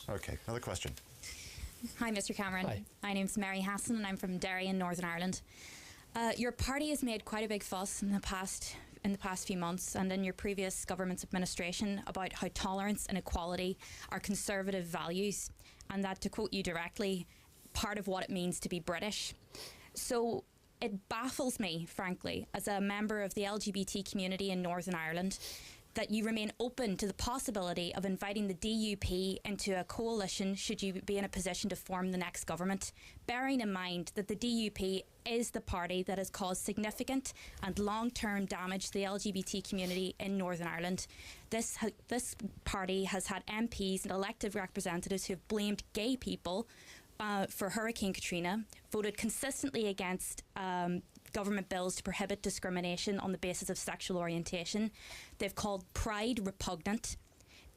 OK, another question. Hi, Mr. Cameron. Hi. My name's Mary Hassan and I'm from Derry in Northern Ireland. Your party has made quite a big fuss in the past few months and in your previous government's administration about how tolerance and equality are conservative values, and that, to quote you directly, part of what it means to be British. So it baffles me, frankly, as a member of the LGBT community in Northern Ireland, that you remain open to the possibility of inviting the DUP into a coalition should you be in a position to form the next government, bearing in mind that the DUP is the party that has caused significant and long-term damage to the LGBT community in Northern Ireland. This party has had MPs and elected representatives who have blamed gay people for Hurricane Katrina, voted consistently against government bills to prohibit discrimination on the basis of sexual orientation. They've called Pride repugnant.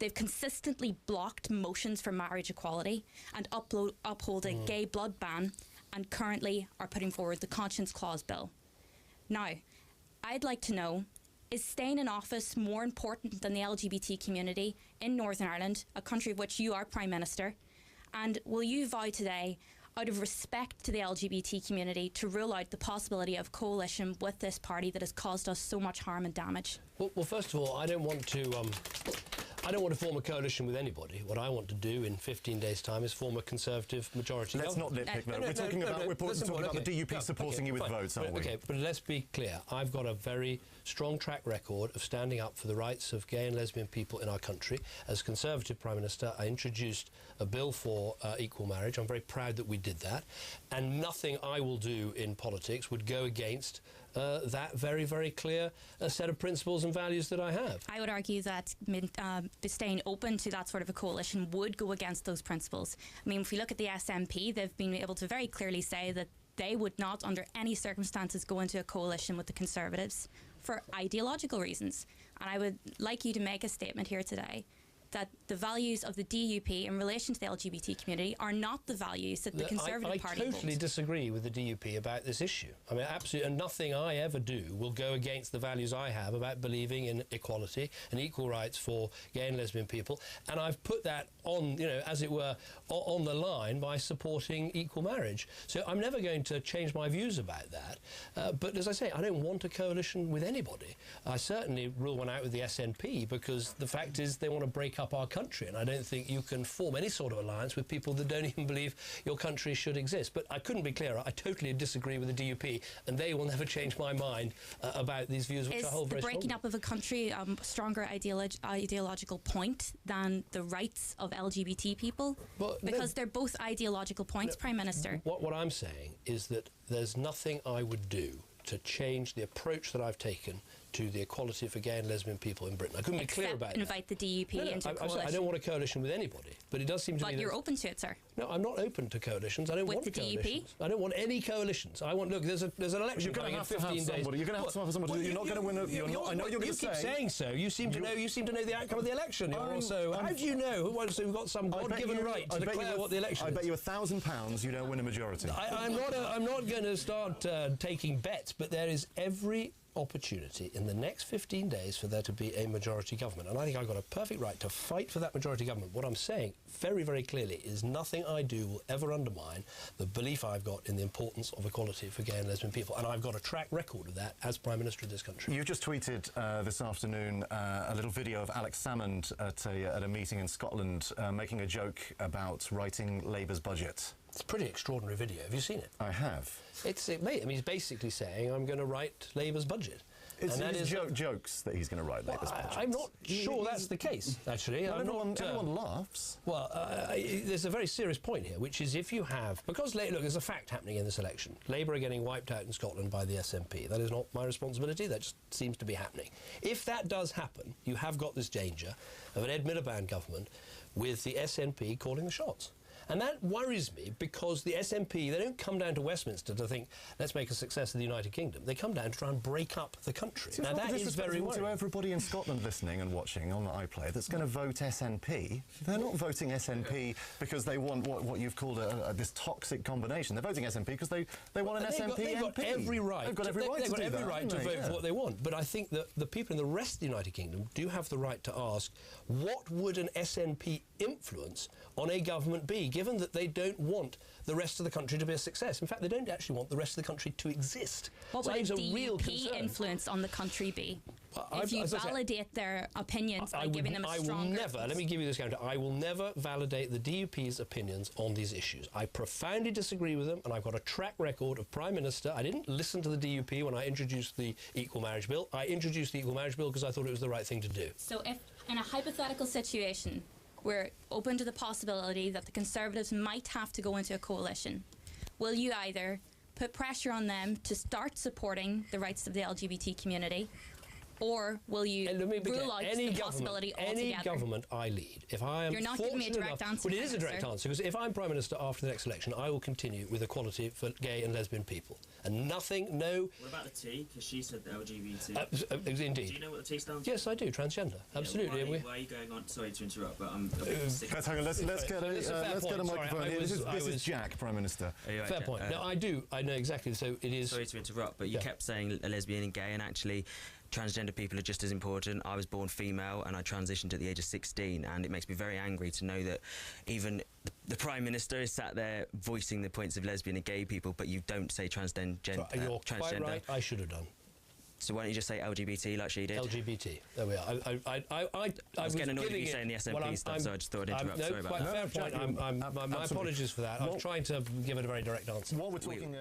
They've consistently blocked motions for marriage equality and uphold a gay blood ban, and currently are putting forward the Conscience Clause bill. Now, I'd like to know, is staying in office more important than the LGBT community in Northern Ireland, a country of which you are Prime Minister? And will you vow today, out of respect to the LGBT community, to rule out the possibility of coalition with this party that has caused us so much harm and damage? Well, first of all, I don't want to form a coalition with anybody. What I want to do in 15 days' time is form a Conservative majority government. Let's not nitpick, though. We're talking about the DUP supporting you with votes, aren't we? OK, but let's be clear. I've got a very strong track record of standing up for the rights of gay and lesbian people in our country. As Conservative Prime Minister, I introduced a bill for equal marriage. I'm very proud that we did that. And nothing I will do in politics would go against that very, very clear set of principles and values that I have. I would argue that staying open to that sort of a coalition would go against those principles. I mean, if we look at the SNP, they've been able to very clearly say that they would not, under any circumstances, go into a coalition with the Conservatives for ideological reasons. And I would like you to make a statement here today that the values of the DUP in relation to the LGBT community are not the values that the Conservative Party holds. I totally disagree with the DUP about this issue. I mean, absolutely, and nothing I ever do will go against the values I have about believing in equality and equal rights for gay and lesbian people. And I've put that on, you know, as it were, on the line by supporting equal marriage. So I'm never going to change my views about that. But as I say, I don't want a coalition with anybody. I certainly rule one out with the SNP because the fact is they want to break up our country, and I don't think you can form any sort of alliance with people that don't even believe your country should exist. But I couldn't be clearer. I totally disagree with the DUP, and they will never change my mind about these views, which I hold very strongly. Is the breaking up of a country a stronger ideological point than the rights of LGBT people? Well, because they're both ideological points, Prime Minister. What I'm saying is that there's nothing I would do to change the approach that I've taken to the equality for gay and lesbian people in Britain. I couldn't be clear about that. Invite the DUP into a coalition. I don't want a coalition with anybody, but it does seem to me. But you're open to it, sir. No, I'm not open to coalitions. I don't want coalitions. DUP? I don't want any coalitions. I want. Look, there's an election coming in 15 days. You're going to have to have somebody. You're not going to win. I know you're going to say. You keep saying so. You seem to know. You seem to know the outcome of the election. So how do you know? So we've got some God-given right to declare what the election is. I bet you £1,000 you don't win a majority. I'm not going to start taking bets, but there is every opportunity in the next 15 days for there to be a majority government, and I think I've got a perfect right to fight for that majority government. What I'm saying very, very clearly is nothing I do will ever undermine the belief I've got in the importance of equality for gay and lesbian people, and I've got a track record of that as Prime Minister of this country. You just tweeted this afternoon a little video of Alex Salmond at a meeting in Scotland making a joke about writing Labour's budget. It's a pretty extraordinary video. Have you seen it? I have. He's basically saying, I'm going to write Labour's budget. It's jokes that he's going to write Labour's budget. I'm not sure that's the case, actually. Well, everyone laughs. Well, there's a very serious point here, which is if you have... Because, look, there's a fact happening in this election. Labour are getting wiped out in Scotland by the SNP. That is not my responsibility. That just seems to be happening. If that does happen, you have got this danger of an Ed Miliband government with the SNP calling the shots. And that worries me because the SNP, they don't come down to Westminster to think, let's make a success of the United Kingdom. They come down to try and break up the country. So now, that is very worrying. To everybody in Scotland listening and watching on the iPlayer that's going to vote SNP, they're not voting SNP because they want what you've called this toxic combination. They're voting SNP because they want an SNP They've got every right. They've got every right to vote for what they want. But I think that the people in the rest of the United Kingdom do have the right to ask, what would an SNP influence on a government be, given that they don't want the rest of the country to be a success? In fact, they don't actually want the rest of the country to exist. What would a DUP influence on the country be? If you validate their opinions by giving them a stronger... Let me give you this counter, I will never validate the DUP's opinions on these issues. I profoundly disagree with them, and I've got a track record of Prime Minister. I didn't listen to the DUP when I introduced the Equal Marriage Bill. I introduced the Equal Marriage Bill because I thought it was the right thing to do. So if, in a hypothetical situation, we're open to the possibility that the Conservatives might have to go into a coalition, will you either put pressure on them to start supporting the rights of the LGBT community, or will you rule out the possibility altogether? Any government I lead, if I am You're not giving me a direct answer. Well, it is a direct answer, because if I'm Prime Minister after the next election, I will continue with equality for gay and lesbian people. And nothing, no... What about the T? Because she said the LGBT. Indeed. Do you know what the T stands for? Yes, I do, transgender. Yeah, absolutely. Why are you going on... Sorry to interrupt, but I'm... Hang on, let's get a microphone here. This is Jack, Prime Minister. Right, fair point. No, I do. I know exactly. So it is... Sorry to interrupt, but you kept saying a lesbian and gay, and actually... transgender people are just as important. I was born female and I transitioned at the age of 16, and it makes me very angry to know that even the Prime Minister is sat there voicing the points of lesbian and gay people, but you don't say transgender. You're quite right, I should have done. So why don't you just say LGBT like she did? LGBT. There we are. I was getting annoyed with you saying the SNP stuff, so I just thought I'd interrupt. Sorry about that. Fair point. My apologies for that. I was trying to give it a very direct answer. What we're talking